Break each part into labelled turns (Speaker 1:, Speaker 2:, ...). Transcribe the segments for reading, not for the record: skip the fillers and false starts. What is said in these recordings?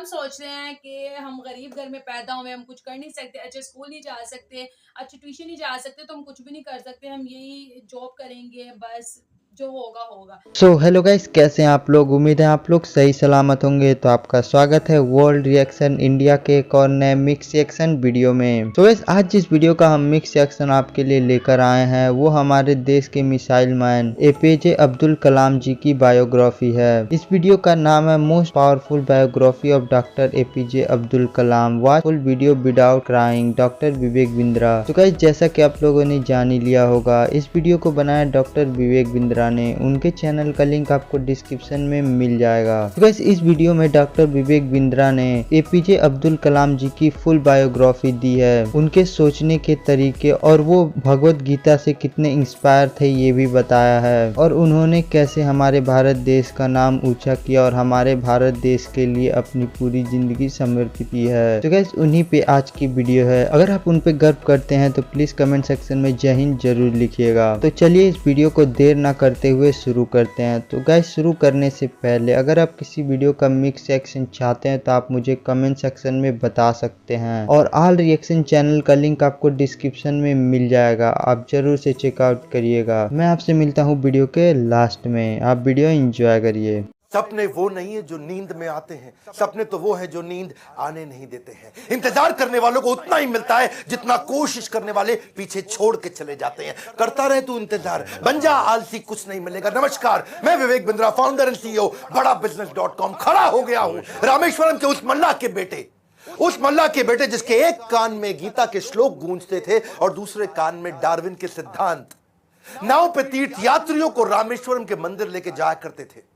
Speaker 1: हम सोचते हैं कि हम गरीब घर में पैदा हुए, हम कुछ कर नहीं सकते, अच्छे स्कूल नहीं जा सकते, अच्छी ट्यूशन नहीं जा सकते, तो हम कुछ भी नहीं कर सकते, हम यही जॉब करेंगे, बस जो होगा होगा।
Speaker 2: हेलो गाइस, कैसे हैं आप लोग। उम्मीद है आप लोग सही सलामत होंगे। तो आपका स्वागत है वर्ल्ड रिएक्शन इंडिया के एक और नए मिक्स रिएक्शन वीडियो में। गाइस, आज जिस वीडियो का हम मिक्स रिएक्शन आपके लिए लेकर आए हैं वो हमारे देश के missile man APJ Abdul Kalam ji की बायोग्राफी है। इस वीडियो का नाम है most powerful biography of doctor APJ Abdul Kalam, watch full video without crying, doctor Vivek Bindra. तो गाइस, जैसा कि आप लोगों ने जान ही लिया होगा, इस वीडियो को बनाया डॉक्टर विवेक बिंद्रा ने। उनके चैनल का लिंक आपको डिस्क्रिप्शन में मिल जाएगा। तो गाइस, इस वीडियो में डॉक्टर विवेक बिंद्रा ने एपीजे अब्दुल कलाम जी की फुल बायोग्राफी दी है, उनके सोचने के तरीके और वो भगवत गीता से कितने इंस्पायर थे ये भी बताया है, और उन्होंने कैसे हमारे भारत देश का नाम ऊंचा किया और हमारे भारत देश के लिए अपनी पूरी जिंदगी समर्पित की है। तो गाइस, उन्हीं पे आज की वीडियो है। अगर आप उन पे गर्व करते हैं तो प्लीज कमेंट सेक्शन में जय हिंद जरूर लिखिएगा। तो चलिए इस वीडियो को देर ना करते हुए शुरू करते हैं। तो गाइस, शुरू करने से पहले अगर आप किसी वीडियो का मिक्स रिएक्शन चाहते हैं तो आप मुझे कमेंट सेक्शन में बता सकते हैं, और ऑल रिएक्शन चैनल का लिंक आपको डिस्क्रिप्शन में मिल जाएगा, आप जरूर से चेकआउट करिएगा। मैं आपसे मिलता हूँ वीडियो के लास्ट में, आप वीडियो एंजॉय करिए।
Speaker 3: सपने वो नहीं है जो नींद में आते हैं, सपने तो वो हैं जो नींद आने नहीं देते हैं। इंतजार करने वालों को उतना ही मिलता है जितना कोशिश करने वाले पीछे छोड़ के चले जाते हैं। करता रहे तू इंतजार, बन जा आलसी, कुछ नहीं मिलेगा। नमस्कार, मैं Vivek Bindra, founder and CEO बड़ा बिजनेस.com। खड़ा हो गया हूं रामेश्वरम के उस मल्लाह के बेटे, उस मल्लाह के बेटे जिसके एक कान में गीता के श्लोक गूंजते थे और दूसरे कान में डार्विन के सिद्धांत। नाव पे तीर्थ यात्रियों को रामेश्वरम के मंदिर लेके जाया करते थे,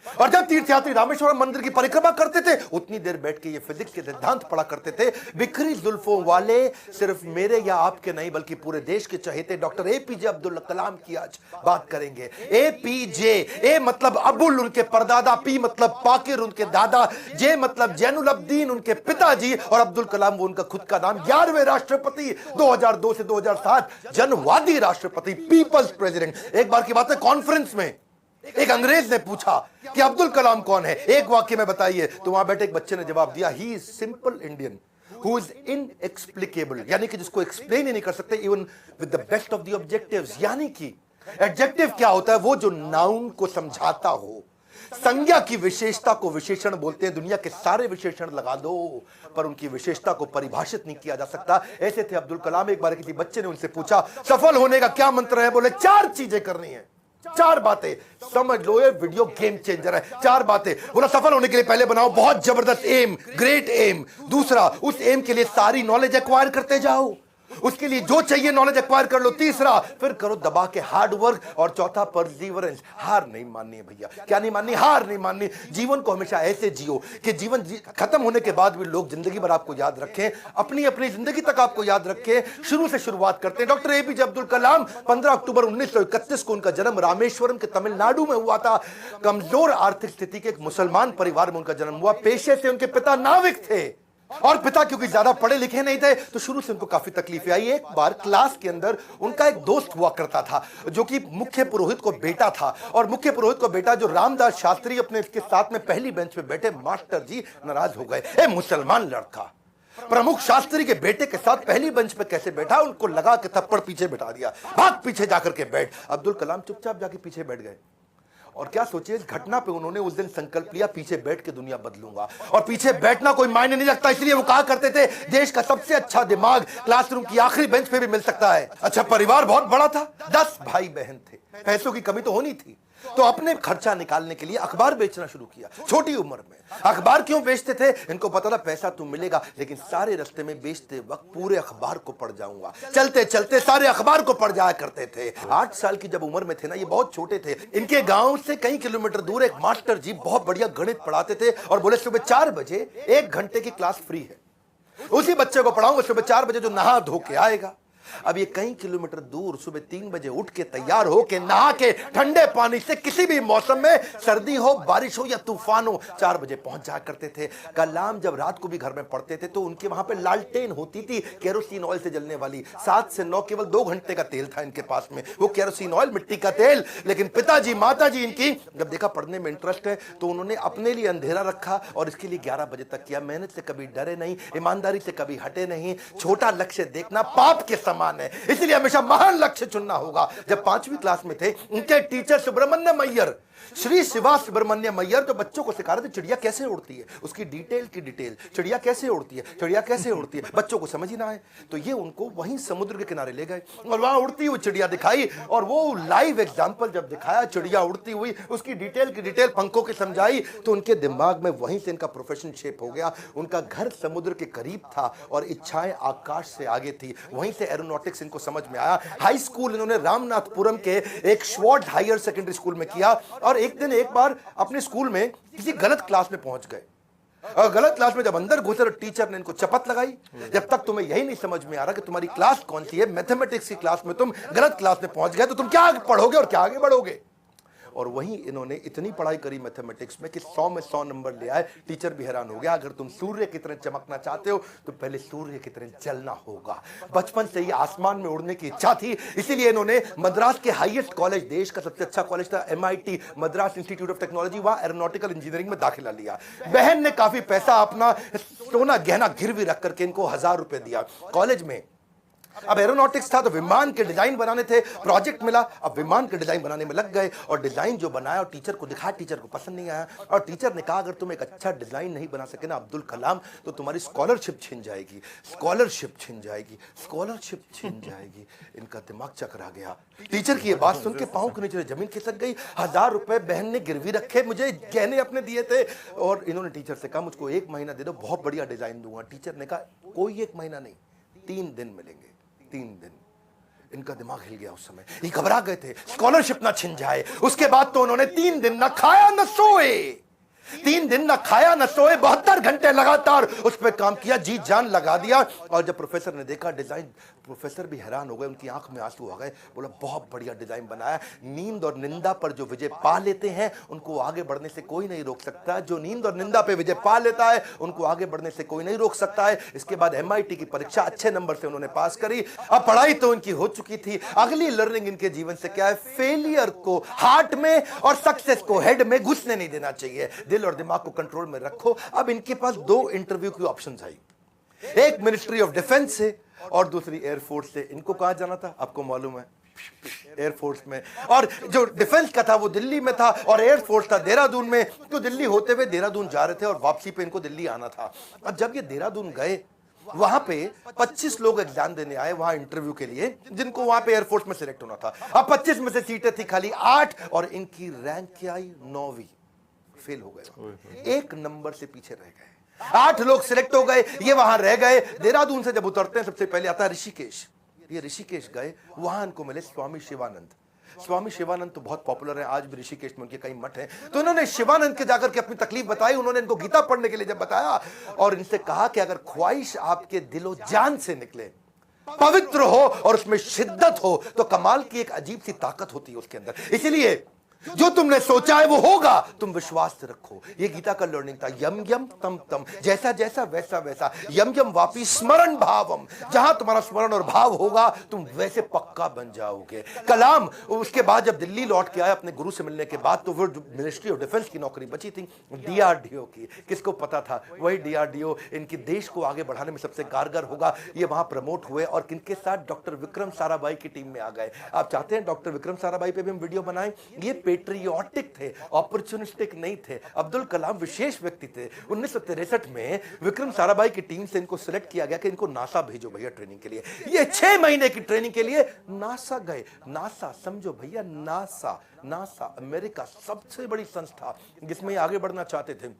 Speaker 3: और जब तीर्थयात्री रामेश्वरम मंदिर की परिक्रमा करते थे उतनी देर बैठ के ये फिजिक्स के सिद्धांत पढ़ा करते थे। बिखरी जुल्फों वाले सिर्फ मेरे या आपके नहीं बल्कि पूरे देश के चहेते डॉक्टर एपीजे अब्दुल कलाम की आज बात करेंगे। एपीजे, ए मतलब अबुल उनके परदादा, पी मतलब पाकिर उनके दादा, जे मतलब जैनुल अब्दीन उनके पिताजी, और अब्दुल कलाम वो उनका खुद का नाम। 11वें राष्ट्रपति, 2002 से 2007 जनवादी राष्ट्रपति, पीपल्स प्रेसिडेंट। एक बार की बात है, कॉन्फ्रेंस में एक अंग्रेज ने पूछा कि अब्दुल कलाम कौन है, एक वाक्य में बताइए। तो वहां बैठे एक बच्चे ने जवाब दिया, he is simple Indian who is inexplicable, यानी कि जिसको एक्सप्लेन ही नहीं कर सकते even with the best of the objectives. यानी कि एडजेक्टिव क्या होता है, वो जो नाउन को समझाता हो। संज्ञा की विशेषता को विशेषण बोलते हैं। दुनिया के सारे विशेषण लगा दो पर उनकी विशेषता को परिभाषित नहीं किया जा सकता। ऐसे थे अब्दुल कलाम। एक बार किसी बच्चे ने उनसे पूछा, सफल होने का क्या मंत्र है? बोले 4 चीजें करनी है, 4 बातें। समझ लो ये वीडियो गेम चेंजर है। 4 बातें। बोला सफल होने के लिए पहले बनाओ बहुत जबरदस्त एम, ग्रेट एम। दूसरा, उस एम के लिए सारी नॉलेज एक्वायर करते जाओ, उसके लिए जो चाहिए नॉलेज एक्वायर कर लो। तीसरा, फिर करो दबा के हार्ड वर्क। और चौथा, परसीवरेंस, हार नहीं माननी है भैया। क्या नहीं माननी? हार नहीं माननी। जीवन को हमेशा ऐसे जियो कि जीवन खत्म होने के बाद भी लोग जिंदगी भर आपको याद रखें, अपनी अपनी जिंदगी तक आपको याद रखें। शुरू से शुरुआत करते हैं। डॉक्टर एपीजे अब्दुल कलाम, 15 अक्टूबर 1931 को उनका जन्म रामेश्वरम के तमिलनाडु में हुआ था। कमजोर आर्थिक स्थिति के एक मुसलमान परिवार में उनका जन्म हुआ। पेशे से उनके पिता नाविक थे, और पिता क्योंकि ज्यादा पढ़े लिखे नहीं थे तो शुरू से उनको काफी तकलीफें आई। एक बार क्लास के अंदर उनका एक दोस्त हुआ करता था जो कि मुख्य पुरोहित को बेटा था, और मुख्य पुरोहित को बेटा जो रामदास शास्त्री अपने इसके साथ में पहली बेंच पे बैठे, मास्टर जी नाराज हो गए। ए मुसलमान लड़का प्रमुख शास्त्री के बेटे के साथ पहली बेंच पे कैसे बैठा? उनको लगा के थप्पड़ पीछे बैठा दिया, भाग पीछे जाकर के बैठ। अब्दुल कलाम चुपचाप जाके पीछे बैठ गए, और क्या सोचिए, इस घटना पे उन्होंने उस दिन संकल्प लिया, पीछे बैठ के दुनिया बदलूंगा। और पीछे बैठना कोई मायने नहीं रखता, इसलिए वो कहा करते थे देश का सबसे अच्छा दिमाग क्लासरूम की आखिरी बेंच पे भी मिल सकता है। अच्छा, परिवार बहुत बड़ा था, 10 भाई बहन थे, पैसों की कमी तो होनी थी, तो अपने खर्चा निकालने के लिए अखबार बेचना शुरू किया। छोटी उम्र में अखबार क्यों बेचते थे? इनको पता था पैसा तो मिलेगा, लेकिन सारे रास्ते में बेचते वक्त पूरे अखबार को पढ़ जाऊंगा। चलते चलते सारे अखबार को पढ़ जाया करते थे। 8 साल की जब उम्र में थे ना, ये बहुत छोटे थे, इनके गांव से कई किलोमीटर दूर एक मास्टर जी बहुत बढ़िया गणित पढ़ाते थे, और बोले सुबह 4 बजे 1 घंटे की क्लास फ्री है, उसी बच्चे को पढ़ाऊंगा सुबह 4 बजे जो नहा धो के आएगा। अब ये कई किलोमीटर दूर सुबह 3 बजे उठ के तैयार हो के नहा के ठंडे पानी से किसी भी मौसम में, सर्दी हो, बारिश हो या तूफान हो, 4 बजे पहुंच जाया करते थे। कलाम जब रात को भी घर में पढ़ते थे तो उनके वहां पे लालटेन होती थी, केरोसिन ऑयल से जलने वाली। 7 से 9 केवल 2 घंटे का तेल था इनके पास में, वो केरोसिन ऑयल, मिट्टी का तेल। लेकिन पिताजी माताजी इनकी जब देखा पढ़ने में इंटरेस्ट है तो उन्होंने अपने लिए अंधेरा रखा और इसके लिए 11 बजे तक किया। मेहनत से कभी डरे नहीं, ईमानदारी से कभी हटे नहीं। छोटा लक्ष्य देखना पाप के समान है, इसलिए हमेशा महान लक्ष्य चुनना होगा। जब 5वीं क्लास में थे, उनके टीचर सुब्रमण्यम अय्यर, श्री शिवा सुब्रमण्यम अय्यर, तो बच्चों को सिखा रहे थे चिड़िया कैसे उड़ती है, उसकी डिटेल की डिटेल, चिड़िया कैसे उड़ती है, चिड़िया कैसे उड़ती है। बच्चों को समझ ही ना आए तो ये उनको वहीं समुद्र के किनारे ले गए और वहां उड़ती हुई चिड़िया दिखाई और वो लाइव एग्जाम्पल जब दिखाया चिड़िया उड़ती हुई, उसकी डिटेल की डिटेल पंखों की समझाई, तो उनके दिमाग में वहीं से इनका प्रोफेशन शेप हो गया। उनका घर समुद्र के करीब था और इच्छाएं आकाश से आगे थी। वहीं से एरोनॉटिक्स इनको समझ में आया। हाई स्कूल इन्होंने रामनाथपुरम के एक श्वार्ट हायर सेकेंडरी स्कूल में किया और एक दिन एक बार अपने स्कूल में किसी गलत क्लास में पहुंच गए और गलत क्लास में जब अंदर घुसे तो टीचर ने इनको चपत लगाई, जब तक तुम्हें यही नहीं समझ में आ रहा कि तुम्हारी क्लास कौन सी है, मैथमेटिक्स की क्लास में तुम गलत क्लास में पहुंच गए तो तुम क्या पढ़ोगे और क्या आगे बढ़ोगे। और वहीं इन्होंने इतनी पढ़ाई करी मैथमेटिक्स में कि 100 में 100 नंबर ले आए। टीचर भी हैरान हो गया, अगर तुम सूर्य की तरह चमकना चाहते हो तो पहले सूर्य की तरह जलना होगा। बचपन से ही आसमान में उड़ने की इच्छा थी, इसीलिए इन्होंने मद्रास के हाईएस्ट कॉलेज, देश का सबसे अच्छा कॉलेज था MIT, Madras institute of technology, वहां एरोनॉटिकल इंजीनियरिंग में दाखिला लिया। बहन ने काफी पैसा अपना सोना गहना गिरवी रख करके इनको 1000 रुपए दिया। कॉलेज में अब एरोनॉटिक्स था तो विमान के डिजाइन बनाने थे, प्रोजेक्ट मिला, अब विमान के डिजाइन बनाने में लग गए और डिजाइन जो बनाया और टीचर को दिखाया, टीचर को पसंद नहीं आया और टीचर ने कहा अगर तुम एक अच्छा डिजाइन नहीं बना सके ना अब्दुल कलाम तो तुम्हारी स्कॉलरशिप छिन जाएगी, स्कॉलरशिप छिन जाएगी, स्कॉलरशिप छिन जाएगी। इनका दिमाग चकरा गया। टीचर की ये बात सुन के पांव के नीचे जमीन खिसक गई। 1000 रुपए बहन ने गिरवी रखे, मुझे गहने अपने दिए थे और इन्होंने टीचर से कहा मुझको 1 महीना दे दो, बहुत बढ़िया डिजाइन दूंगा। टीचर ने कहा कोई 1 महीना नहीं, 3 दिन मिलेंगे, 3 दिन। इनका दिमाग हिल गया उस समय, ये घबरा गए थे स्कॉलरशिप ना छिन जाए। उसके बाद तो उन्होंने 3 दिन ना खाया ना सोए, 3 दिन ना खाया ना सोए, 72 घंटे लगातार उस पर काम किया, जी जान लगा दिया। और जब प्रोफेसर ने देखा डिजाइन, प्रोफेसर भी हैरान हो गए, उनकी आंख में आंसू आ गए। बोला बहुत बढ़िया डिजाइन बनाया। नींद और निंदा पर जो विजय पा लेते हैं उनको आगे बढ़ने से कोई नहीं रोक सकता। जो नींद और निंदा पे विजय पा लेता है उनको आगे बढ़ने से कोई नहीं रोक सकता है। इसके बाद MIT की परीक्षा अच्छे नंबर से उन्होंने पास करी। अब पढ़ाई तो उनकी हो चुकी थी, अगली लर्निंग इनके जीवन से क्या है, फेलियर को हार्ट में और सक्सेस को हेड में घुसने नहीं देना चाहिए। दिल और दिमाग को कंट्रोल में रखो। अब इनके पास 2 इंटरव्यू की ऑप्शंस आई, एक मिनिस्ट्री ऑफ डिफेंस से और दूसरी एयरफोर्स से। इनको कहां जाना था आपको मालूम है, एयरफोर्स में। और जो डिफेंस का था वो दिल्ली में था और एयरफोर्स था देहरादून में। तो दिल्ली होते हुए देहरादून जा रहे थे और वापसी पे इनको दिल्ली आना था। अब जब ये देहरादून गए वहां पे 25 लोग एग्जाम देने आए वहां इंटरव्यू के लिए, जिनको वहां पे एयरफोर्स में सिलेक्ट होना था। अब 25 में से सीटें थी खाली 8 और इनकी रैंक क्या आई, 9वीं। फेल हो गए, 1 नंबर से पीछे रह गए। 8 लोग सिलेक्ट हो गए, ये वहां रह गए। देहरादून से जब उतरते हैं सबसे पहले आता है ऋषिकेश। ये ऋषिकेश गए, वहां इनको मिले स्वामी शिवानंद। स्वामी शिवानंद तो बहुत पॉपुलर है, आज भी ऋषिकेश में उनके कई मठ हैं। तो इन्होंने शिवानंद के जाकर के अपनी तकलीफ बताई। उन्होंने इनको गीता पढ़ने के लिए जब बताया और इनसे कहा कि अगर ख्वाहिश आपके दिलो जान से निकले, पवित्र हो और उसमें शिद्दत हो तो कमाल की एक अजीब सी ताकत होती है उसके अंदर। इसीलिए जो तुमने सोचा है वो होगा, तुम विश्वास से रखो। ये गीता का लर्निंग था। यम यम तम तम, जैसा जैसा वैसा वैसा। यम यम वापी स्मरण भावम, जहां तुम्हारा स्मरण और भाव होगा तुम वैसे पक्का बन जाओगे। कलाम उसके बाद जब दिल्ली लौट के आए अपने गुरु से मिलने के बाद, तो वो मिनिस्ट्री ऑफ डिफेंस की नौकरी बची थी DRDO की। किसको पता था वही DRDO इनकी देश को आगे बढ़ाने में सबसे कारगर होगा। ये वहां प्रमोट हुए और किनके साथ, डॉक्टर विक्रम साराभाई की टीम में आ गए। आप चाहते हैं डॉक्टर विक्रम साराभाई पे भी हम वीडियो बनाएं। ये पेट्रियोटिक थे, ऑपर्चुनिस्टिक नहीं थे। अब्दुल कलाम विशेष व्यक्ति थे। 1963 में विक्रम साराभाई की टीम से इनको सिलेक्ट किया गया कि इनको नासा भेजो भैया ट्रेनिंग के लिए। ये 6 महीने की ट्रेनिंग के लिए नासा गए। नासा समझो भैया, नासा अमेरिका सबसे बड़ी संस्था जिसमें आगे बढ़ना चाहते थे।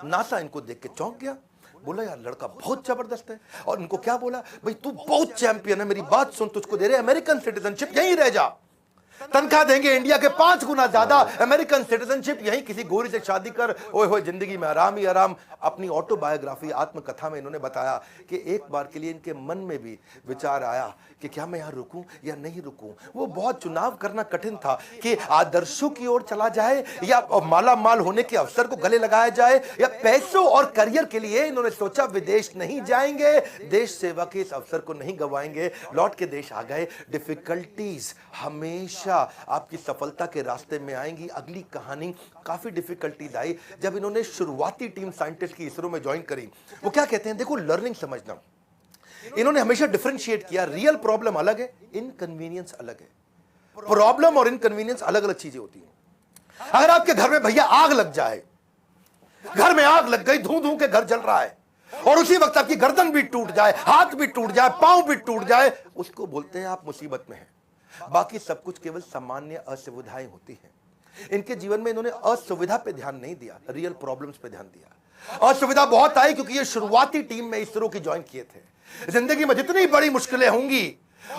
Speaker 3: नासा इनको देख के चौंक गया, बोला यार लड़का बहुत जबरदस्त है। और इनको क्या बोला, भाई तू बहुत चैंपियन है, मेरी बात सुन, तुझको दे रहे अमेरिकन सिटीजनशिप, यहीं रह जा। तनख्वाह देंगे इंडिया के 5 गुना ज्यादा, अमेरिकन सिटीजनशिप, यहीं किसी गोरी से शादी कर, ओए होए जिंदगी में आराम ही आराम। अपनी ऑटोबायोग्राफी आत्मकथा में इन्होंने बताया कि एक बार के लिए इनके मन में भी विचार आया कि क्या मैं यहां रुकूं या नहीं रुकूं। वो बहुत चुनाव करना कठिन था कि आदर्शों की ओर चला जाए या माला माल होने के अवसर को गले लगाया जाए, या पैसों और करियर के लिए इन्होंने सोचा विदेश नहीं जाएंगे, देश सेवा के इस अवसर को नहीं गंवाएंगे। लौट के देश आ गए। डिफिकल्टीज हमेशा आपकी सफलता के रास्ते में आएंगी। अगली कहानी काफी डिफिकल्टीज आई जब इन्होंने शुरुआती टीम साइंटिस्ट की इसरो में ज्वाइन करी। वो क्या कहते हैं, देखो लर्निंग समझना, इन्होंने हमेशा डिफरेंशिएट किया। रियल प्रॉब्लम अलग है, इनकन्वीनियंस अलग है। प्रॉब्लम और इनकन्वीनियंस अलग अलग चीजें होती हैं। अगर आपके घर में भैया आग लग जाए, घर में आग लग गई, धू धू के घर जल रहा है, और उसी वक्त आपकी गर्दन भी टूट जाए, हाथ भी टूट जाए, पांव भी टूट जाए, उसको बोलते हैं आप मुसीबत में हैं। बाकी सब कुछ केवल सामान्य असुविधाएं होती हैं। इनके जीवन में इन्होंने असुविधा पे ध्यान नहीं दिया, रियल प्रॉब्लम्स पे ध्यान दिया। असुविधा बहुत आई क्योंकि ये शुरुआती टीम में इसरो की ज्वाइन किए थे। जिंदगी में जितनी बड़ी मुश्किलें होंगी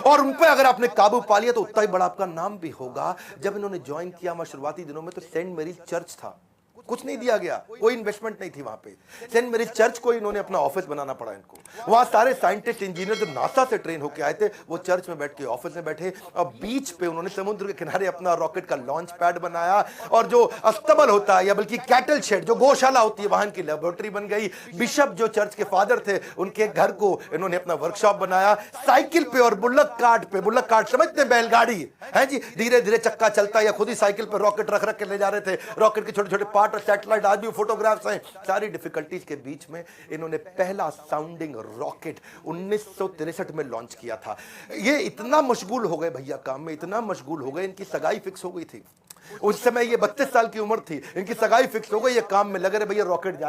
Speaker 3: और उन पर अगर आपने काबू पा लिया तो उतना ही बड़ा आपका नाम भी होगा। जब इन्होंने ज्वाइन किया वहां शुरुआती दिनों में तो सेंट मैरीज चर्च था, कुछ नहीं दिया गया, कोई इन्वेस्टमेंट नहीं थी वहां पे। सेंट मैरीज चर्च को इन्होंने अपना ऑफिस बनाना पड़ा इनको। वहां सारे साइंटिस्ट इंजीनियर जो नासा से ट्रेन होकर आए थे वो चर्च में बैठ के ऑफिस में बैठे, और बीच पे उन्होंने समुद्र के किनारे अपना रॉकेट का लॉन्च पैड बनाया, और जो अस्तबल होता है या बल्कि कैटल शेड जो गौशाला होती है वहां की लेबोरेटरी बन गई। बिशप जो चर्च के फादर थे उनके घर को इन्होंने अपना वर्कशॉप बनाया। साइकिल पे और बुल्लक कार्ट समझते हैं, बैलगाड़ी है जी, धीरे धीरे चक्का चलता है, या खुद ही साइकिल पे रॉकेट रख रख के ले जा रहे थे। रॉकेट के छोटे छोटे पार्ट, सैटेलाइट, आज भी फोटोग्राफ्स हैं। सारी डिफिकल्टीज के बीच में इन्होंने पहला साउंडिंग रॉकेट 1963 में लॉन्च किया था। ये इतना मशगूल हो गए भैया काम में, इतना मशगूल हो गए, इनकी सगाई फिक्स हो गई थी। उस समय ये 32 साल की उम्र थी, इनकी सगाई फिक्स हो गई, ये काम में लगे रहे, भैया रॉकेट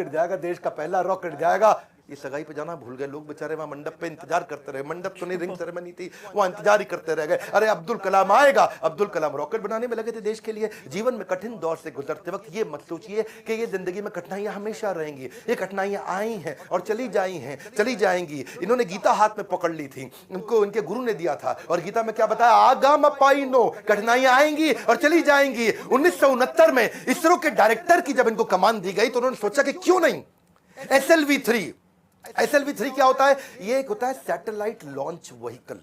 Speaker 3: जाएगा, देश का पहला रॉकेट जाएगा। ये सगाई पे जाना भूल गए लोग बेचारे, वहां मंडप पे इंतजार करते रहे। मंडप तो नहीं, रिंग सेरेमनी थी, वहां इंतजार ही करते रह गए। अरे अब्दुल कलाम आएगा, अब्दुल कलाम रॉकेट बनाने में लगे थे देश के लिए। जीवन में कठिन दौर से गुजरते वक्त ये मत सोचिए कि ये जिंदगी में कठिनाइयां हमेशा रहेंगी। ये कठिनाइयां आई हैं और चली जाएंगी। इन्होंने गीता हाथ में पकड़ ली थी, इनको इनके गुरु ने दिया था, और गीता में क्या बताया, आगाम पाइनो, कठिनाइयां आएंगी और चली जाएंगी। 1969 में इसरो के डायरेक्टर की जब इनको कमान दी गई तो उन्होंने सोचा कि क्यों नहीं SLV3 क्या होता है, ये एक होता है सैटेलाइट लॉन्च व्हीकल,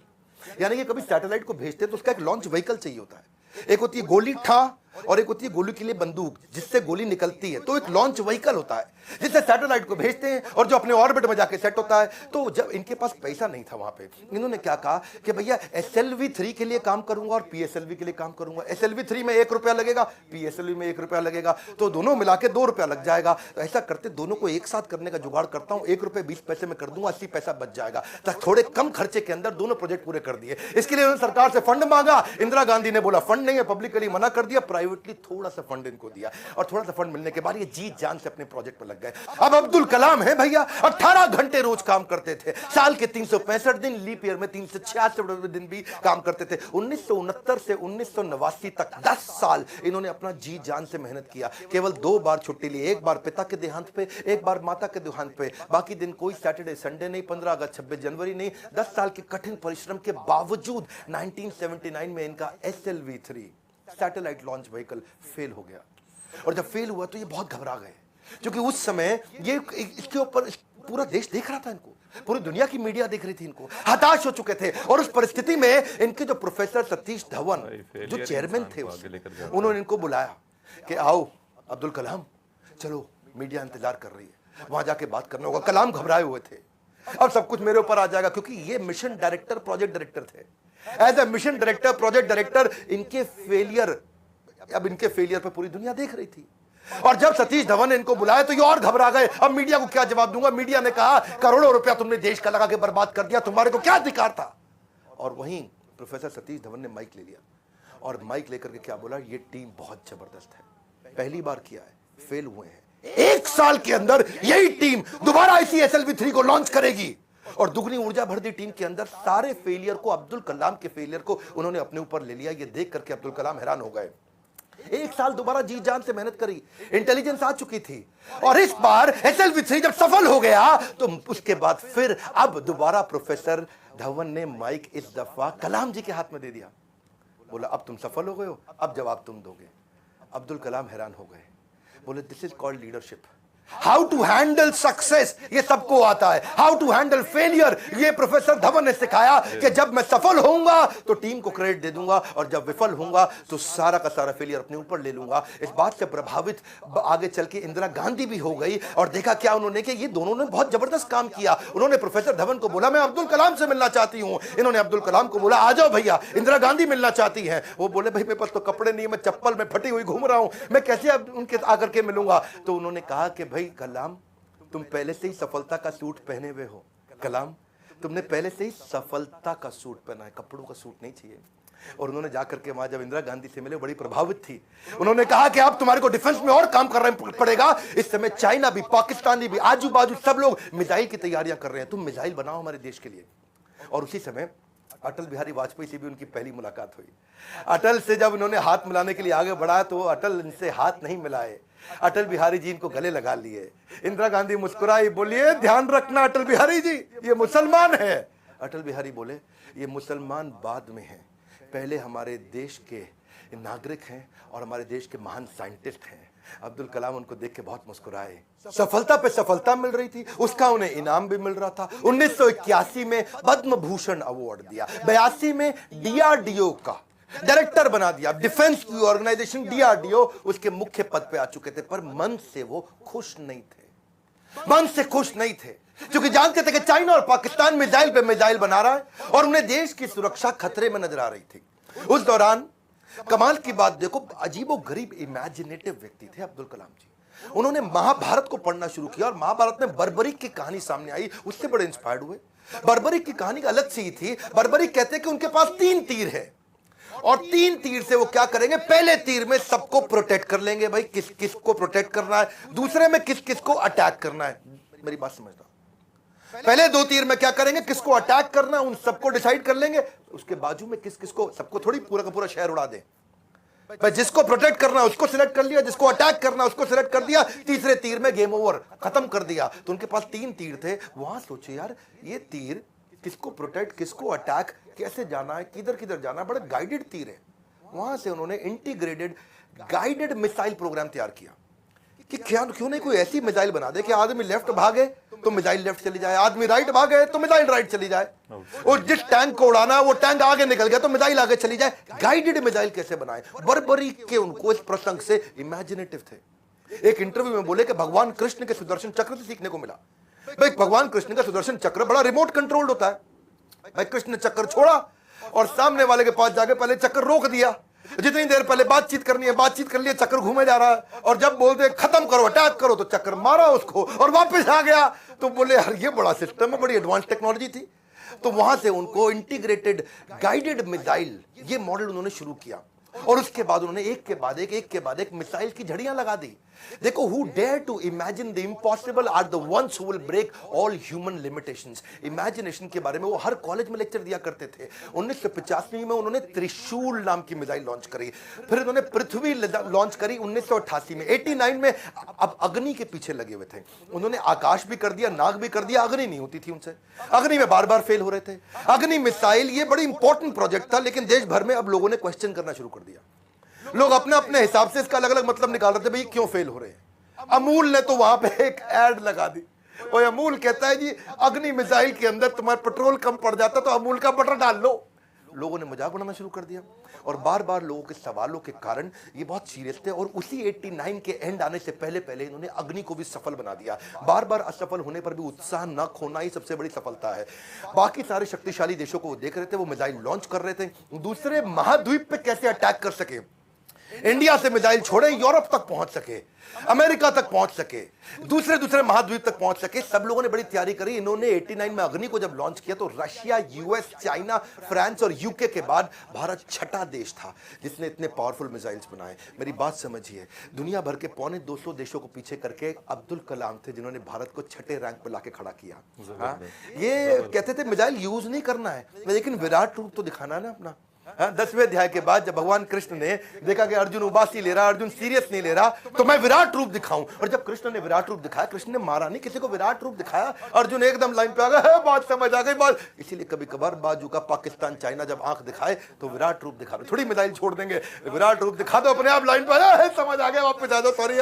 Speaker 3: यानी कि कभी सैटेलाइट को भेजते हैं तो उसका एक लॉन्च व्हीकल चाहिए होता है। एक होती है गोली ठा और एक होती है गोली के लिए बंदूक जिससे गोली निकलती है, तो एक लॉन्च व्हीकल होता है जिससे सैटेलाइट को भेजते हैं और जो अपने ऑर्बिट में जाके सेट होता है। तो जब इनके पास पैसा नहीं था वहां पे, इन्होंने क्या कहा कि भैया SLV3 के लिए काम करूंगा और PSLV के लिए काम करूंगा। SLV3 में 1 रुपया लगेगा, PSLV में 1 रुपया लगेगा, तो दोनों मिला के 2 रुपया लग जाएगा। तो ऐसा करते दोनों को एक साथ करने का जुगाड़ करता हूं, 1 रुपये 20 पैसे में कर दूंगा, 80 पैसा बच जाएगा। तो थोड़े कम खर्चे के अंदर दोनों प्रोजेक्ट पूरे कर दिए। इसके लिए उन्होंने सरकार से फंड मांगा, इंदिरा गांधी ने बोला फंड नहीं है, पब्लिकली मना कर दिया, प्राइवेटली थोड़ा सा फंड इनको दिया, और थोड़ा सा फंड मिलने के बाद ये जी जान से अपने प्रोजेक्ट में लग गए। अब अब्दुल कलाम है भैया, 18 घंटे रोज काम करते थे, साल के 365 दिन, लीप ईयर में 366 दिन भी काम करते थे। 1969 से 1989 तक 10 साल इन्होंने अपना जी जान से मेहनत किया। केवल 2 बार छुट्टी ली, एक बार पिता के देहांत पे, एक बार माता के देहांत पे। बाकी दिन कोई सैटरडे संडे नहीं, 15 अगस्त 26 जनवरी नहीं। 10 साल के कठिन परिश्रम के बावजूद 1979 में इनका SLV3 satellite launch vehicle fail हो गया, और जब फेल हुआ तो ये बहुत घबरा गए, क्योंकि उस समय ये इसके ऊपर पूरा देश देख रहा था इनको, पूरी दुनिया की मीडिया देख रही थी इनको, हताश हो चुके थे। और उस परिस्थिति में इनके जो प्रोफेसर सतीश धवन जो चेयरमैन थे उन्होंने इनको बुलाया कि आओ अब्दुल कलाम, चलो मीडिया इंतजार कर रही है, वहां जाके बात करना होगा। कलाम घबराए हुए थे, अब सब कुछ मेरे ऊपर आ जाएगा, क्योंकि ये मिशन डायरेक्टर प्रोजेक्ट डायरेक्टर थे। As a mission director project director इनके फेलियर पे पूरी दुनिया देख रही थी। और जब सतीश धवन ने इनको बुलाया तो ये और घबरा गए, अब मीडिया को क्या जवाब दूंगा। मीडिया ने कहा करोड़ों रुपया तुमने देश का लगा के बर्बाद कर दिया, तुम्हारे को क्या अधिकार था। और वहीं प्रोफेसर सतीश धवन ने माइक ले लिया, और माइक लेकर के क्या बोला, ये टीम बहुत जबरदस्त है, पहली बार किया है, फेल हुए हैं, 1 साल के अंदर यही टीम दोबारा इसी SLV3 को लॉन्च करेगी। और दुगनी ऊर्जा भर दी टीम के अंदर। सारे फेलियर को, अब्दुल कलाम के फेलियर को उन्होंने अपने ऊपर ले लिया। ये देख करके अब्दुल कलाम हैरान हो गए। 1 साल दोबारा जी जान से मेहनत करी, इंटेलिजेंस आ चुकी थी, और इस बार SLV3 जब सफल हो गया तो उसके बाद फिर अब दोबारा प्रोफेसर धवन ने माइक इस दफा कलाम जी के हाथ में दे दिया। बोला अब तुम सफल हो गए हो, अब जवाब तुम दोगे। अब्दुल कलाम हैरान हो गए, बोले this is called leadership. How to handle success ये सबको आता है, हाउ टू हैंडल फेलियर ये प्रोफेसर धवन ने सिखाया कि जब मैं सफल होऊंगा तो टीम को क्रेडिट दे दूंगा और जब विफल होऊंगा तो सारा का सारा फेलियर अपने ऊपर ले लूंगा। इस बात से प्रभावित आगे चल के इंदिरा गांधी भी हो गई और देखा क्या उन्होंने कि ये दोनों ने बहुत जबरदस्त काम किया। उन्होंने प्रोफेसर धवन को बोला मैं अब्दुल कलाम से मिलना चाहती हूं, इन्होंने अब्दुल कलाम को बोला आ जाओ भैया इंदिरा गांधी मिलना चाहती हैं। वो बोले भाई मेरे पास तो कपड़े नहीं, मैं चप्पल में फटी हुई घूम रहा हूं, मैं कैसे अब उनके आकर के मिलूंगा। तो उन्होंने कहा कि भाई कलाम तुम पहले से ही सफलता का सूट पहने हुए हो, कलाम तुमने पहले से ही सफलता का सूट पहना है, कपड़ों का सूट नहीं चाहिए। और उन्होंने जाकर के वहां जब इंदिरा गांधी से मिले बड़ी प्रभावित थी। उन्होंने कहा कि अब तुम्हारे को डिफेंस में और काम करना पड़ेगा। इस समय चाइना भी, पाकिस्तानी भी, आजू बाजू सब लोग मिसाइल की तैयारियां कर रहे हैं, तुम मिसाइल बनाओ हमारे देश के लिए। और उसी समय अटल बिहारी वाजपेयी से भी उनकी पहली मुलाकात हुई। अटल से जब उन्होंने हाथ मिलाने के लिए आगे बढ़ा तो अटल इनसे हाथ नहीं मिलाए, अटल बिहारी जी इनको गले लगा लिए। इंदिरा गांधी मुस्कुराई, बोलिए ध्यान रखना अटल बिहारी जी ये मुसलमान है। अटल बिहारी बोले ये मुसलमान बाद में हैं, पहले हमारे देश के नागरिक हैं और हमारे देश के महान साइंटिस्ट हैं। अब्दुल कलाम उनको देख के बहुत मुस्कुराए। सफलता पे सफलता मिल रही थी, उसका उन्हें इनाम भी मिल रहा था। 1981 में पद्म भूषण अवार्ड दिया, 82 में डीआरडीओ का डायरेक्टर बना दिया, डिफेंस की ऑर्गेनाइजेशन डीआरडीओ उसके मुख्य पद पे आ चुके थे। पर मन से वो खुश नहीं थे, मन से खुश नहीं थे, क्योंकि जानते थे कि चाइना और पाकिस्तान मिसाइल पे मिसाइल बना रहा है और उन्हें देश की सुरक्षा खतरे में नजर आ रही थी। उस दौरान कमाल की बात देखो, अजीबो गरीब इमेजिनेटिव व्यक्ति थे अब्दुल कलाम जी। उन्होंने महाभारत को पढ़ना शुरू किया और महाभारत में बर्बरीक की कहानी सामने आई, उससे बड़े इंस्पायर्ड हुए। बर्बरीक की कहानी अलग सी थी। बर्बरीक कहते हैं कि उनके पास 3 तीर है और 3 तीर से वो क्या करेंगे, पहले तीर में सबको प्रोटेक्ट कर लेंगे, भाई किस किस को प्रोटेक्ट करना है, दूसरे में किस किस को अटैक करना है। मेरी बात समझना, पहले 2 तीर में क्या करेंगे, किसको अटैक करना है उन सबको डिसाइड कर लेंगे, उसके बाजू में किस किस को, सबको थोड़ी पूरा का पूरा शहर उड़ा दे। भाई जिसको प्रोटेक्ट करना है उसको सिलेक्ट कर लिया, जिसको अटैक करना है उसको सिलेक्ट कर दिया, तीसरे तीर में गेम ओवर, खत्म कर दिया। तो उनके पास 3 तीर थे। वहां सोचे यार ये तीर किसको प्रोटेक्ट, किसको अटैक, कैसे जाना है, किधर किधर जाना है, बड़े गाइडेड तीर है। वहां से उन्होंने इंटीग्रेटेड गाइडेड मिसाइल प्रोग्राम तैयार किया कि क्यों नहीं कोई ऐसी मिसाइल बना दे कि आदमी लेफ्ट भागे तो मिसाइल लेफ्ट चली जाए, आदमी राइट भागे तो मिसाइल राइट चली जाए, और जिस टैंक को उड़ाना वो टैंक आगे निकल गया तो मिसाइल आगे चली जाए। गाइडेड मिसाइल कैसे बनाए, बर्बरीक के उनको इस प्रसंग से इमेजिनेटिव थे। एक इंटरव्यू में बोले कि भगवान कृष्ण के सुदर्शन चक्र से सीखने को मिला। भाई भगवान कृष्ण का सुदर्शन चक्र बड़ा रिमोट कंट्रोल्ड होता है। भाई कृष्ण ने चक्कर छोड़ा और सामने वाले के पास जाके पहले चक्कर रोक दिया, जितनी देर पहले बातचीत करनी है बातचीत कर लिया, चक्कर घूमे जा रहा है, और जब बोलते खत्म करो अटैक करो तो चक्कर मारा उसको और वापस आ गया। तो बोले यार ये बड़ा सिस्टम है, बड़ी एडवांस टेक्नोलॉजी थी। तो वहां से उनको इंटीग्रेटेड गाइडेड मिसाइल ये मॉडल उन्होंने शुरू किया और उसके बाद उन्होंने एक के बाद एक मिसाइल की झड़ियां लगा दी। देखो, who dare to imagine the impossible are the ones who will break all human limitations. Imagination के बारे में वो हर कॉलेज में लेक्चर दिया करते थे। 1985 में उन्होंने त्रिशूल नाम की मिसाइल लॉन्च करी, फिर उन्होंने पृथ्वी लॉन्च करी 1988 में। 89 में अब अग्नि के पीछे लगे हुए थे। उन्होंने आकाश भी कर दिया, नाग भी कर दिया, अग्नि नहीं होती थी उनसे, अग्नि में बार बार फेल हो रहे थे। अग्नि मिसाइल ये बड़ी इंपॉर्टेंट प्रोजेक्ट था, लेकिन देश भर में अब लोगों ने क्वेश्चन करना शुरू कर दिया। लोग अपने अपने हिसाब से इसका अलग अलग मतलब निकाल रहे थे, भाई क्यों फेल हो रहे हैं। अमूल ने तो वहां पे एक एड लगा दी और अमूल कहता है जी अग्नि मिसाइल के अंदर तुम्हारा पेट्रोल कम पड़ जाता तो अमूल का बटर डाल लो। लोगों ने मजाक बनाना शुरू कर दिया और बार बार लोगों के सवालों के कारण ये बहुत सीरियस थे। और उसी 89 के एंड आने से पहले पहले इन्होंने अग्नि को भी सफल बना दिया। बार बार असफल होने पर भी उत्साह न खोना ही सबसे बड़ी सफलता है। बाकी सारे शक्तिशाली देशों को वो देख रहे थे, वो मिसाइल लॉन्च कर रहे थे, दूसरे महाद्वीप पे कैसे अटैक कर सके, इंडिया से मिसाइल छोड़े यूरोप तक पहुंच सके, अमेरिका तक पहुंच सके, दूसरे महाद्वीप तक पहुंच सके। सब लोगों ने बड़ी तैयारी करी। इन्होंने 89 में अग्नि को जब लॉन्च किया तो रशिया, यूएस, चाइना, फ्रांस और यूके के बाद भारत 6ठा देश था जिसने इतने पावरफुल मिसाइल्स बनाए। मेरी बात समझिए, दुनिया भर के 250 देशों को पीछे करके अब्दुल कलाम थे जिन्होंने भारत को 6ठे रैंक पर लाके खड़ा किया। ये कहते थे मिसाइल यूज नहीं करना है, लेकिन विराट रूप तो दिखाना है ना अपना। 10वें अध्याय के बाद जब भगवान कृष्ण ने देखा कि अर्जुन उबासी ले रहा, अर्जुन सीरियस नहीं ले रहा, तो मैं विराट रूप दिखाऊं। और जब कृष्ण ने विराट रूप दिखाया, कृष्ण ने मारा नहीं, किसी को विराट रूप दिखाया, अर्जुन एकदम लाइन पे आ गया, बात समझ आ गई बात। इसीलिए कभी कभार बाजू का पाकिस्तान चाइना जब आंख दिखाए तो विराट रूप दिखा, थोड़ी मिसाइल छोड़ देंगे, विराट रूप दिखा दो, अपने आप लाइन पे आ, समझ आ गया, वापस आ जाओ, सॉरी।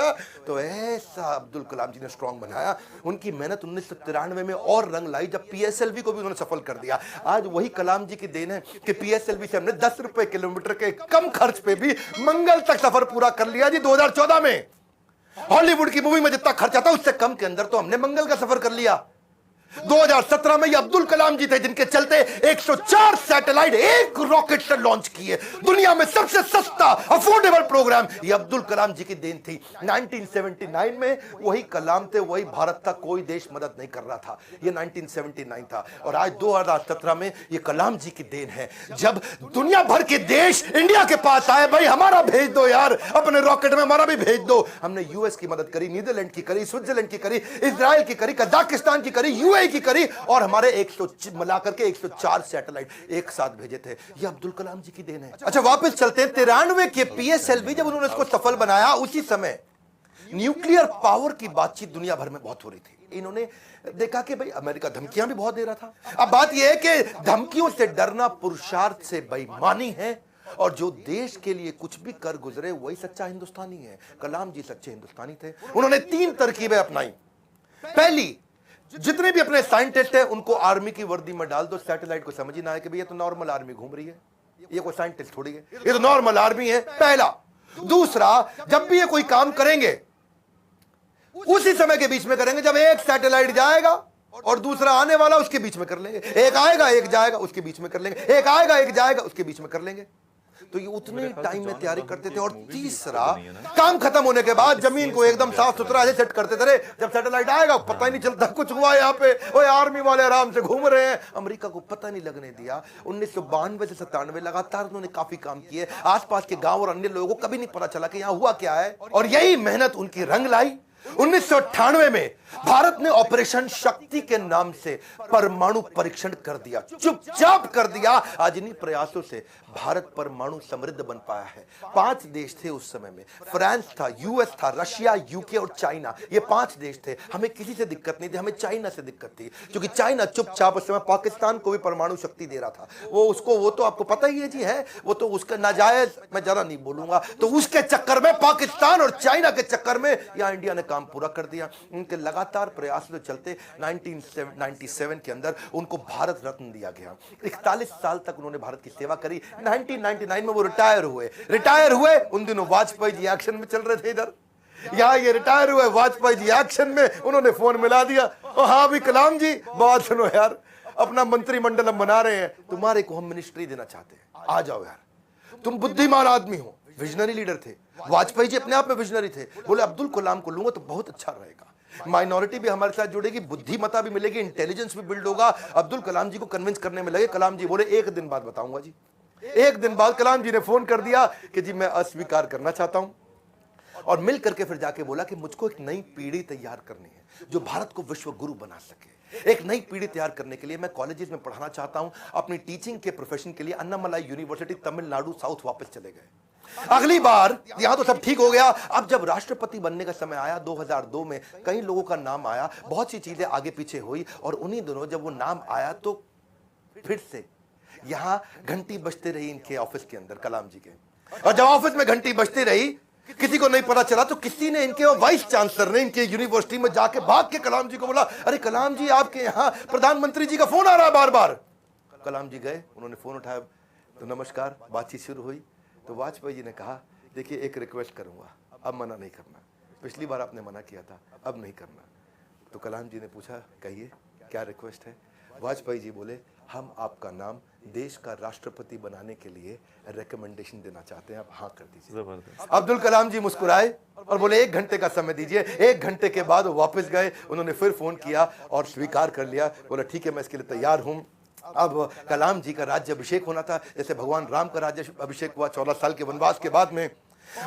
Speaker 3: तो ऐसा अब्दुल कलाम जी ने स्ट्रॉन्ग बनाया। उनकी मेहनत 1993 में और रंग लाई जब PSLV को भी उन्होंने सफल कर दिया। आज वही कलाम जी की देन है कि PSLV से हमने 10 रुपए किलोमीटर के कम खर्च पे भी मंगल तक सफर पूरा कर लिया जी। 2014 में हॉलीवुड की मूवी में जितना खर्चा था उससे कम के अंदर तो हमने मंगल का सफर कर लिया। 2017 में ये अब्दुल कलाम जी थे जिनके चलते 104 सैटेलाइट एक रॉकेट से लॉन्च किए। दुनिया में सबसे सस्ता अफोर्डेबल प्रोग्राम ये अब्दुल कलाम जी की देन थी। 1979 में वही कलाम थे, वही भारत था, कोई देश मदद नहीं कर रहा था, ये 1979 था। और आज 2017 में ये कलाम जी की देन है जब दुनिया भर के देश इंडिया के पास आए, भाई हमारा भेज दो यार, अपने रॉकेट में हमारा भी भेज दो। हमने यूएस की मदद करी, नीदरलैंड की करी, स्विट्जरलैंड की करी, इजराइल की करी, कजाकिस्तान की करी, यूएई की करी, और हमारे 100 मिलाकर के 104 सैटेलाइट एक साथ भेजे थे। ये अब्दुल कलाम जी की देन है। अच्छा वापस चलते हैं 93 के PSLV जब उन्होंने इसको सफल बनाया, उसी समय न्यूक्लियर पावर की बातचीत दुनिया भर में बहुत हो रही थी। इन्होंने देखा कि भाई अमेरिका धमकियां भी बहुत दे रहा था। अब बात यह है कि धमकियों से डरना पुरुषार्थ से बेईमानी है, और जो देश के लिए कुछ भी कर गुजरे वही सच्चा हिंदुस्तानी है। कलाम जी सच्चे हिंदुस्तानी थे। उन्होंने 3 तरकीबें अपनाई। पहली, जितने भी अपने साइंटिस्ट हैं उनको आर्मी की वर्दी में डाल दो, सैटेलाइट को समझ ही ना आए कि भाई ये तो नॉर्मल आर्मी घूम रही है, ये कोई साइंटिस्ट थोड़ी है, ये तो नॉर्मल आर्मी है। पहला। दूसरा, जब भी ये कोई काम करेंगे उसी समय के बीच में करेंगे जब एक सैटेलाइट जाएगा और दूसरा आने वाला, उसके बीच में कर लेंगे। एक आएगा एक जाएगा, उसके बीच में कर लेंगे, एक आएगा एक जाएगा, उसके बीच में कर लेंगे। तो ये उतने टाइम में तैयारी करते थे। और तीसरा, काम खत्म होने के बाद जमीन को एकदम साफ सुथरा से सेट करते थे। जब सैटेलाइट आएगा पता ही नहीं चलता कुछ हुआ यहाँ पे, ओए आर्मी वाले आराम से घूम रहे हैं। अमेरिका को पता नहीं लगने दिया। 1992 से 97 लगातार उन्होंने काफी काम किए। आसपास के गांव और अन्य लोगों को कभी नहीं पता चला कि यहाँ हुआ क्या है, और यही मेहनत उनकी रंग लाई। 1998 में भारत ने ऑपरेशन शक्ति के नाम से परमाणु परीक्षण कर दिया, चुपचाप कर दिया। आज इन्हीं प्रयासों से भारत परमाणु समृद्ध बन पाया है। 5 देश थे उस समय में, फ्रांस था, यूएस था, रशिया, यूके और चाइना। ये 5 देश थे। हमें किसी से दिक्कत नहीं थी, हमें चाइना से दिक्कत थी, क्योंकि चाइना चुपचाप उस समय पाकिस्तान को भी परमाणु शक्ति दे रहा था। वो तो आपको पता ही है जी, है वो तो उसका नाजायज, मैं जरा नहीं बोलूंगा। तो उसके चक्कर में, पाकिस्तान और चाइना के चक्कर में यहां इंडिया ने काम पूरा कर दिया। उनके लगातार प्रयासों के चलते 1997 के अंदर उनको भारत रत्न दिया गया। 41 साल तक उन्होंने भारत की सेवा करी। 1999 में वो रिटायर हुए। उन दिनों वाजपेयी जी एक्शन में चल रहे थे इधर, यहाँ ये रिटायर हुए, वाजपेयी जी एक्शन में। उन्होंने फोन मिला दिया, ओ हाँ भी कलाम जी बात सुनो यार, अपना मंत्रिमंडल हम बना रहे हैं, तुम्हारे को हम मिनिस्ट्री देना चाहते हैं, आ जाओ यार, तुम बुद्धिमान आदमी हो। विजनरी लीडर थे वाजपेयी जी, अपने आप में विजनरी थे। बोले अब्दुल कलाम को लूंगा तो बहुत अच्छा रहेगा, माइनॉरिटी भी हमारे साथ जुड़ेगी, बुद्धिमत्ता भी मिलेगी, इंटेलिजेंस भी बिल्ड होगा। अब्दुल कलाम जी को कन्विंस करने में लगे। कलाम जी बोले 1 दिन बाद बताऊंगा जी। 1 दिन बाद कलाम जी ने फोन कर दिया कि जी मैं अस्वीकार करना चाहता हूं, और मिल करके फिर जाके बोला कि मुझको एक नई पीढ़ी तैयार करनी है जो भारत को विश्व गुरु बना सके। एक नई पीढ़ी तैयार करने के लिए मैं कॉलेजेस में पढ़ाना चाहता हूं। अपनी टीचिंग के प्रोफेशन के लिए अन्नामलाई यूनिवर्सिटी तमिलनाडु साउथ वापस चले गए। अगली बार यहां तो सब ठीक हो गया। अब जब राष्ट्रपति बनने का समय आया 2002 में, कई लोगों का नाम आया, बहुत सी चीजें आगे पीछे हुई, और उन्हीं दिनों जब वो नाम आया तो फिर से यहां घंटी बजती रही इनके ऑफिस के अंदर, कलाम जी के। और जब ऑफिस में घंटी बजती रही, किसी को नहीं पता चला, तो किसी ने, इनके वाइस चांसलर ने इनके यूनिवर्सिटी में जाके भाग के कलाम जी को बोला, अरे कलाम जी आपके यहाँ प्रधानमंत्री जी का फोन आ रहा है बार बार। कलाम जी गए, उन्होंने फोन उठाया, तो नमस्कार, बातचीत शुरू हुई। तो वाजपेयी जी ने कहा, देखिए एक रिक्वेस्ट करूंगा, अब मना नहीं करना, पिछली बार आपने मना किया था, अब नहीं करना। तो कलाम जी ने पूछा, कहिए क्या रिक्वेस्ट है। वाजपेयी जी बोले, हम आपका नाम देश का राष्ट्रपति बनाने के लिए रिकमेंडेशन देना चाहते हैं, आप हाँ कर दीजिए। अब्दुल कलाम जी मुस्कुराए और बोले 1 घंटे का समय दीजिए। 1 घंटे के बाद वो वापस गए, उन्होंने फिर फोन किया और स्वीकार कर लिया। बोला ठीक है, मैं इसके लिए तैयार हूं। अब कलाम जी का राज्य अभिषेक होना था, जैसे भगवान राम का राज्य अभिषेक हुआ 14 साल के वनवास के बाद में।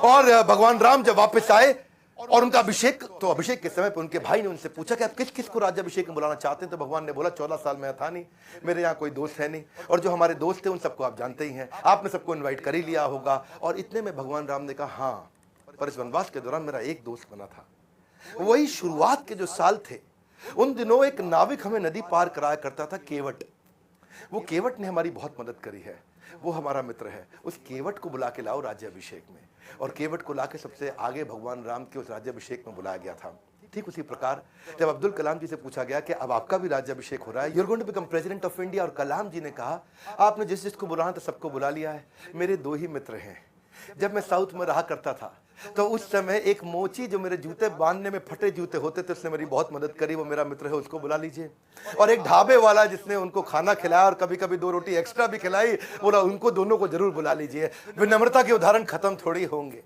Speaker 3: और भगवान राम जब वापस आए और उनका अभिषेक, तो अभिषेक के समय पर उनके भाई ने उनसे पूछा कि आप किस किस को राज्याभिषेक में बुलाना चाहते हैं। तो भगवान ने बोला 14 साल में था नहीं, मेरे यहाँ कोई दोस्त है नहीं, और जो हमारे दोस्त थे उन सबको आप जानते ही हैं, आपने सबको इन्वाइट कर ही लिया होगा। और इतने में भगवान राम ने कहा हाँ, पर इस वनवास के दौरान मेरा एक दोस्त बना था। वही शुरुआत के जो साल थे उन दिनों एक नाविक हमें नदी पार कराया करता था, केवट। वो केवट ने हमारी बहुत मदद करी है, वो हमारा मित्र है। उस केवट को बुला के लाओ राज्याभिषेक में। और केवट को लाके सबसे आगे भगवान राम के उस राज्याभिषेक में बुलाया गया था। ठीक उसी प्रकार जब अब्दुल कलाम जी से पूछा गया कि अब आपका भी राज्याभिषेक हो रहा है, you're going to become president of India, और कलाम जी ने कहा आपने जिस जिसको बुलाना था सबको बुला लिया है। मेरे 2 ही मित्र हैं। जब मैं साउथ में रहा करता था तो उस समय एक मोची जो मेरे जूते बांधने में फटे जूते होते थे, उसने मेरी बहुत मदद करी, वो मेरा मित्र है, उसको बुला लीजिए। और एक ढाबे वाला जिसने उनको खाना खिलाया और कभी कभी 2 रोटी एक्स्ट्रा भी खिलाई, बोला उनको दोनों को जरूर बुला लीजिए। विनम्रता के उदाहरण खत्म थोड़ी होंगे।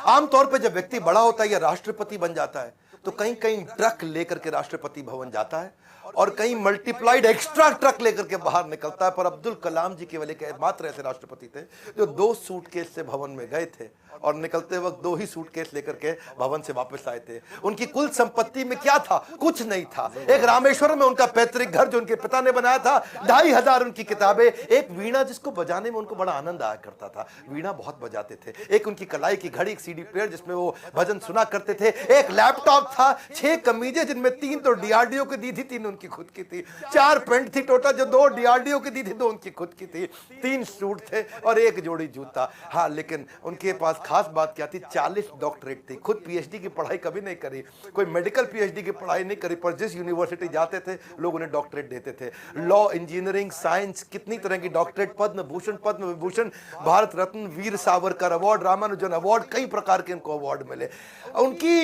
Speaker 3: आमतौर पर जब व्यक्ति बड़ा होता है या राष्ट्रपति बन जाता है तो कहीं कहीं ट्रक लेकर के राष्ट्रपति भवन जाता है और कहीं मल्टीप्लाइड एक्स्ट्रा ट्रक लेकर के बाहर निकलता है। पर अब्दुल कलाम जी केवल एक मात्र ऐसे राष्ट्रपति थे जो 2 सूटकेस से भवन में गए थे और निकलते वक्त 2 ही सूटकेस लेकर के भवन से वापस आए थे। उनकी कुल संपत्ति में क्या था? कुछ नहीं था। एक रामेश्वर में उनका पैतृक घर जो उनके पिता ने बनाया था, 2500 उनकी किताबें, एक वीणा जिसको बजाने में उनको बड़ा आनंद आया करता था, वीणा बहुत बजाते थे, एक उनकी कलाई की घड़ी, एक सीडी प्लेयर जिसमें वो भजन सुना करते थे, एक लैपटॉप था, 6 कमीजें जिनमें 3 तो डीआरडीओ की दी थी, 3 उनकी खुद की थी, 4 पेंट थी टोटल जो 2 डीआरडीओ की दी थी, 2 उनकी खुद की थी, 3 सूट थे और 1 जोड़ी जूता। हाँ, लेकिन उनके पास खास बात क्या थी? 40 डॉक्टरेट थी। खुद पीएचडी की पढ़ाई कभी नहीं करी, कोई मेडिकल पीएचडी की पढ़ाई नहीं करी, पर जिस यूनिवर्सिटी जाते थे लोग उन्हें डॉक्टरेट देते थे। लॉ, इंजीनियरिंग, साइंस, कितनी तरह की doctorate, Padma Bhushan, Padma Vibhushan, Bharat Ratna, Veer Savarkar award, Ramanujan award, कई प्रकार के इनको अवार्ड मिले। उनकी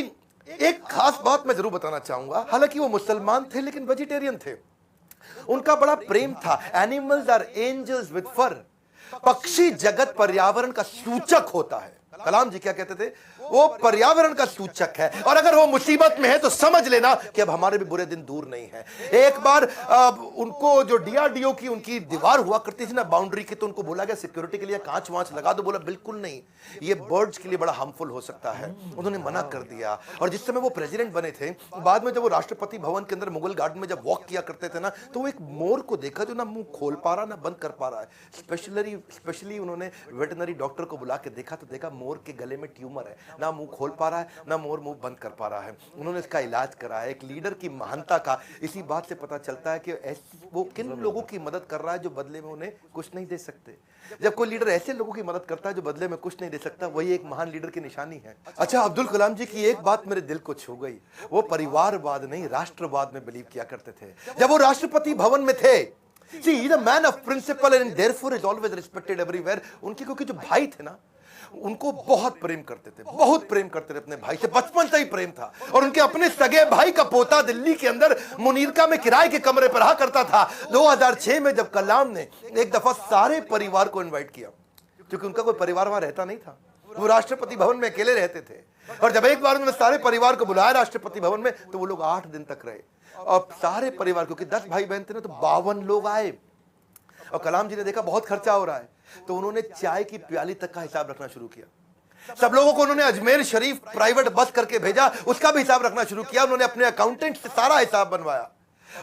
Speaker 3: एक खास बात मैं जरूर बताना चाहूंगा, हालांकि वो मुसलमान थे लेकिन वेजिटेरियन थे। उनका बड़ा प्रेम था। एनिमल्स आर एंजल्स विद फर। पक्षी जगत पर्यावरण का सूचक होता है। कलाम जी क्या कहते थे? वो पर्यावरण का सूचक है, और अगर वो मुसीबत में है तो समझ लेना कि अब हमारे भी बुरे दिन दूर नहीं है। एक बार उनको जो डीआरडीओ की उनकी दीवार हुआ करती थी ना बाउंड्री की, तो उनको बोला गया सिक्योरिटी के लिए कांच वांच लगा दो। बोला बिल्कुल नहीं, ये बर्ड्स के लिए बड़ा हार्मफुल हो सकता है। उन्होंने मना कर दिया। और जिस समय वो प्रेसिडेंट बने थे, बाद में जब वो राष्ट्रपति भवन के अंदर मुगल गार्डन में जब वॉक किया करते थे ना, तो वो एक मोर को देखा जो ना मुंह खोल पा रहा ना बंद कर पा रहा है। स्पेशली उन्होंने वेटनरी डॉक्टर को बुला के देखा तो देखा मोर के गले में ट्यूमर है, ना मुंह खोल पा रहा है ना मोर मुंह बंद कर पा रहा है। उन्होंने इसका इलाज कराया। एक लीडर की महानता का इसी बात से पता चलता है कि वो किन लोगों की मदद कर रहा है जो बदले में उन्हें कुछ नहीं दे सकते। जब कोई लीडर ऐसे लोगों की मदद करता है जो बदले में कुछ नहीं दे सकता, वही एक महान लीडर की निशानी है। अच्छा, अब्दुल कलाम जी की एक बात मेरे दिल को छू गई। वो परिवारवाद नहीं राष्ट्रवाद में बिलीव किया करते थे। जब वो राष्ट्रपति भवन में थे, See, he's a man of principle and therefore is always respected everywhere. उनके क्योंकि जो भाई थे ना, उनको बहुत प्रेम करते थे, बहुत प्रेम करते थे अपने भाई से, बचपन से ही प्रेम था। और उनके अपने सगे भाई का पोता दिल्ली के अंदर मुनीरका में किराए के कमरे पर रहा करता था। 2006 में जब कलाम ने एक दफा सारे परिवार को इनवाइट किया, क्योंकि उनका कोई परिवार वहां रहता नहीं था, वो राष्ट्रपति भवन में अकेले रहते थे। और जब एक बार उन्होंने सारे परिवार को बुलाया राष्ट्रपति भवन में, तो वो लोग 8 दिन तक रहे। और सारे परिवार, क्योंकि 10 भाई बहन थे ना, तो 52 लोग आए। और कलाम जी ने देखा बहुत खर्चा हो रहा है, तो उन्होंने चाय की प्याली तक का हिसाब रखना शुरू किया। सब लोगों को उन्होंने अजमेर शरीफ प्राइवेट बस करके भेजा, उसका भी हिसाब रखना शुरू किया। उन्होंने अपने अकाउंटेंट से सारा हिसाब बनवाया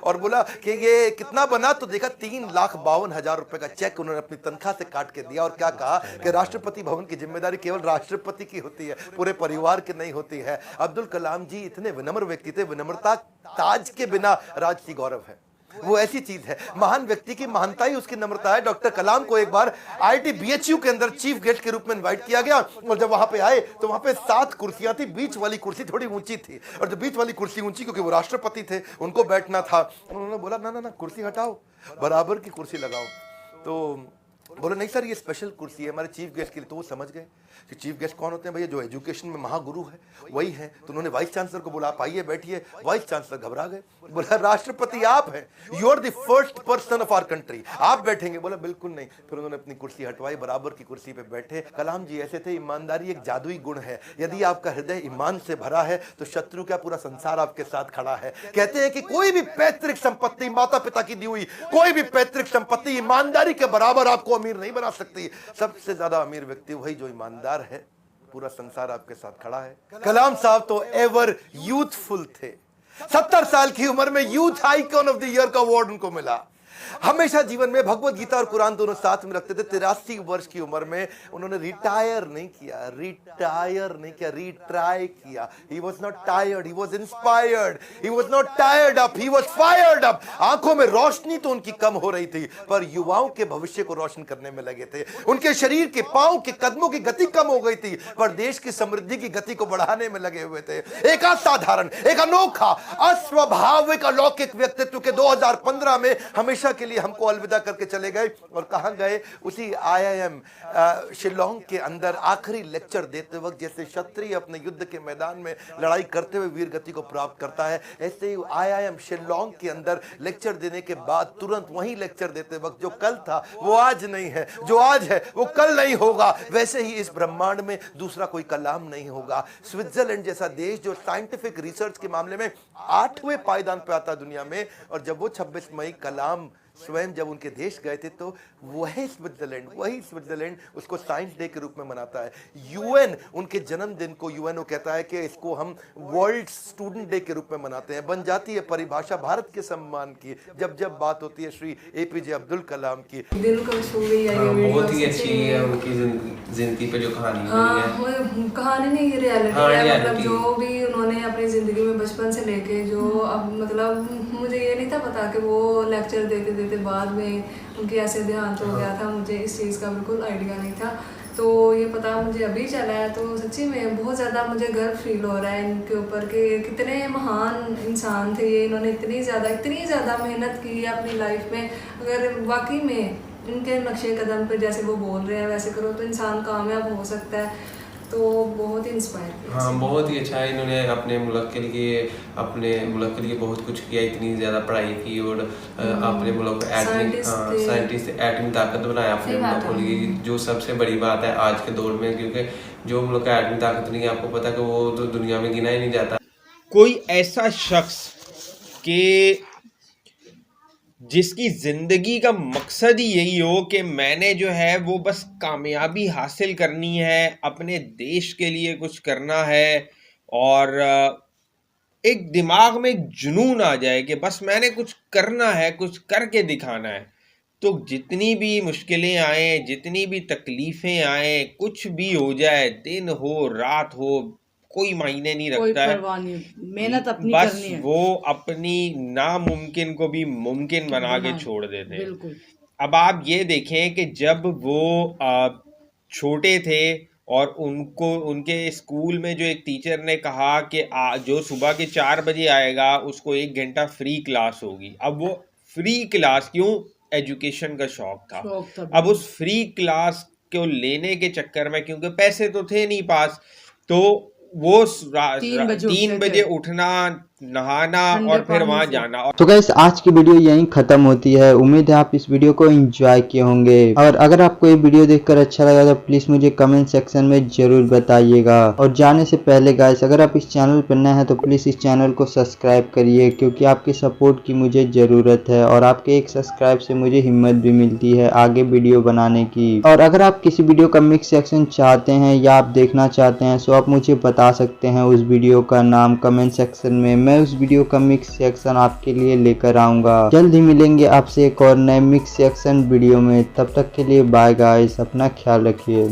Speaker 3: और बोला कि ये कितना बना, तो देखा 3,52,000 रुपए का चेक उन्होंने अपनी तनख्वाह से काट के दिया। और क्या कहा कि राष्ट्रपति भवन की जिम्मेदारी केवल राष्ट्रपति की होती है, पूरे परिवार की नहीं होती है। अब्दुल कलाम जी इतने विनम्र व्यक्ति थे। विनम्रता ताज के बिना राजसी गौरव है, वो ऐसी चीज है। महान व्यक्ति की महानता ही उसकी नम्रता है। डॉक्टर कलाम को एक बार IIT BHU के अंदर चीफ गेस्ट के रूप में इनवाइट किया गया, और जब वहां पे आए तो वहां पे 7 कुर्सियां थी। बीच वाली कुर्सी थोड़ी ऊंची थी, और जो बीच वाली कुर्सी ऊंची क्योंकि वो राष्ट्रपति थे, उनको बैठना था। उन्होंने बोला ना ना ना, कुर्सी हटाओ, बराबर की कुर्सी लगाओ। तो बोले नहीं सर, ये स्पेशल कुर्सी है हमारे चीफ गेस्ट के लिए। तो वो समझ गए कि चीफ गेस्ट कौन होते हैं भैया, जो एजुकेशन में महागुरु है वही है। तो उन्होंने वाइस चांसलर को बोला, आप आइए बैठिए। वाइस चांसलर घबरा गए, बोला राष्ट्रपति आप हैं, you are the first person of our country, आप बैठेंगे। बोला बिल्कुल नहीं। फिर उन्होंने अपनी कुर्सी हटवाई, बराबर की कुर्सी पे बैठे। कलाम जी ऐसे थे, ईमानदारी एक जादुई गुण है। यदि आपका हृदय ईमान से भरा है तो शत्रु का पूरा संसार आपके साथ खड़ा है। कहते हैं कि कोई भी पैतृक संपत्ति, माता पिता की दी हुई कोई भी पैतृक संपत्ति ईमानदारी के बराबर आपको अमीर नहीं बना सकती। सबसे ज्यादा अमीर व्यक्ति वही जो ईमानदार है पूरा संसार आपके साथ खड़ा है। कलाम साहब तो एवर यूथफुल थे। 70 साल की उम्र में youth icon of the year का अवार्ड उनको मिला। हमेशा जीवन में भगवत गीता और कुरान दोनों साथ में रखते थे। 83 वर्ष की उम्र में उन्होंने रिटायर नहीं किया, रिट्राई किया। He was not tired, he was inspired, he was not tired up, he was fired up। आंखों में रोशनी तो उनकी कम हो रही थी, पर युवाओं के भविष्य को रोशन करने में लगे थे। उनके शरीर के पांव के कदमों की गति कम हो गई थी, पर देश की समृद्धि की गति को बढ़ाने में लगे हुए थे। एक असाधारण, एक अनोखा, अस्वाभाविक, अलौकिक व्यक्तित्व के 2015 में हमेशा के लिए हमको अलविदा करके चले गए। और कहां गए? उसी IIM शिलोंग के अंदर आखिरी लेक्चर देते वक्त जैसे क्षत्रिय अपने युद्ध के मैदान में लड़ाई करते हुए वीर गति को प्राप्त करता है, ऐसे ही IIM शिलोंग के अंदर लेक्चर देने के बाद तुरंत वही लेक्चर देते वक्त जो कल था वो आज नहीं है, जो आज है वो कल नहीं होगा, वैसे ही इस ब्रह्मांड में दूसरा कोई कलाम नहीं होगा। स्विट्जरलैंड जैसा देश जो साइंटिफिक रिसर्च के मामले में 8वें पायदान पे आता दुनिया में, और जब वो 26 मई कलाम स्वयं जब उनके देश गए थे तो वही स्विट्जरलैंड उसको साइंस डे के रूप में मनाता है। UN उनके जन्मदिन को UNO कहता है कि इसको हम वर्ल्ड स्टूडेंट डे के रूप में मनाते हैं। बन जाती है परिभाषा भारत के सम्मान की जब जब बात होती है श्री APJ अब्दुल कलाम की।
Speaker 4: दिल को छू गई है।
Speaker 5: बहुत ही अच्छी है उनकी जिंदगी पे जो कहानी है।
Speaker 4: कहानी नहीं, रियलिटी है। मतलब जो भी उन्होंने अपनी जिंदगी में बचपन से लेके जो अब मतलब मुझे ये नहीं था पता कि वो लेक्चर देते देते बाद में उनकी ऐसे देहांत हो गया था। मुझे इस चीज़ का बिल्कुल आइडिया नहीं था, तो ये पता मुझे अभी चला है। तो सच्ची में बहुत ज़्यादा मुझे गर्व फील हो रहा है इनके ऊपर कि कितने महान इंसान थे ये। इन्होंने इतनी ज़्यादा मेहनत की है अपनी लाइफ में। अगर वाकई में इनके नक्शे कदम पे जैसे वो बोल रहे हैं वैसे करो तो इंसान कामयाब हो सकता है। तो बहुत ही इंस्पायर किया।
Speaker 5: हाँ, बहुत ही अच्छा है। इन्होंने अपने मुल्क के लिए बहुत कुछ किया, इतनी ज़्यादा पढ़ाई की और अपने मुल्क को साइंटिस्ट एटमी ताकत बनाया अपने मुल्क के लिए, जो सबसे बड़ी बात है आज के दौर में, क्योंकि जो मुल्क का एटमी ताकत नहीं है आपको पता कि वो तो दुनिया में गिना ही नहीं जाता।
Speaker 6: कोई ऐसा शख्स के जिसकी जिंदगी का मकसद ही यही हो कि मैंने जो है वो बस कामयाबी हासिल करनी है, अपने देश के लिए कुछ करना है, और एक दिमाग में एक जुनून आ जाए कि बस मैंने कुछ करना है, कुछ करके दिखाना है। तो जितनी भी मुश्किलें आए, जितनी भी तकलीफ़ें आए, कुछ भी हो जाए, दिन हो रात हो, कोई मायने नहीं रखता है।
Speaker 7: मेहनत अपनी
Speaker 6: बस
Speaker 7: करनी है।
Speaker 6: वो अपनी नामुमकिन को भी मुमकिन बना के छोड़ देते हैं।
Speaker 7: बिल्कुल।
Speaker 6: अब आप ये देखें कि जब वो छोटे थे और उनको उनके स्कूल में जो एक टीचर ने कहा कि जो सुबह के 4 बजे आएगा उसको 1 घंटा फ्री क्लास होगी। अब वो फ्री क्लास क्यों? एजुकेशन का शौक था। अब उस फ्री क्लास को लेने के चक्कर में, क्योंकि पैसे तो थे नहीं पास, तो वो 3 बजे उठना, नहाना और फिर वहां जाना।
Speaker 2: तो गाइस आज की वीडियो यहीं खत्म होती है। उम्मीद है आप इस वीडियो को एंजॉय किए होंगे, और अगर आपको ये वीडियो देखकर अच्छा लगा तो प्लीज मुझे कमेंट सेक्शन में जरूर बताइएगा। और जाने से पहले गाइस अगर आप इस चैनल पर नए हैं तो प्लीज इस चैनल को सब्सक्राइब करिए, क्योंकि आपके सपोर्ट की मुझे जरूरत है, और आपके एक सब्सक्राइब से मुझे हिम्मत भी मिलती है आगे वीडियो बनाने की। और अगर आप किसी वीडियो का मिक्स सेक्शन चाहते हैं या आप देखना चाहते हैं तो आप मुझे बता सकते हैं उस वीडियो का नाम कमेंट सेक्शन में। मैं उस वीडियो का मिक्स सेक्शन आपके लिए लेकर आऊंगा। जल्द ही मिलेंगे आपसे एक और नए मिक्स सेक्शन वीडियो में। तब तक के लिए बाय गाइस, अपना ख्याल रखिए।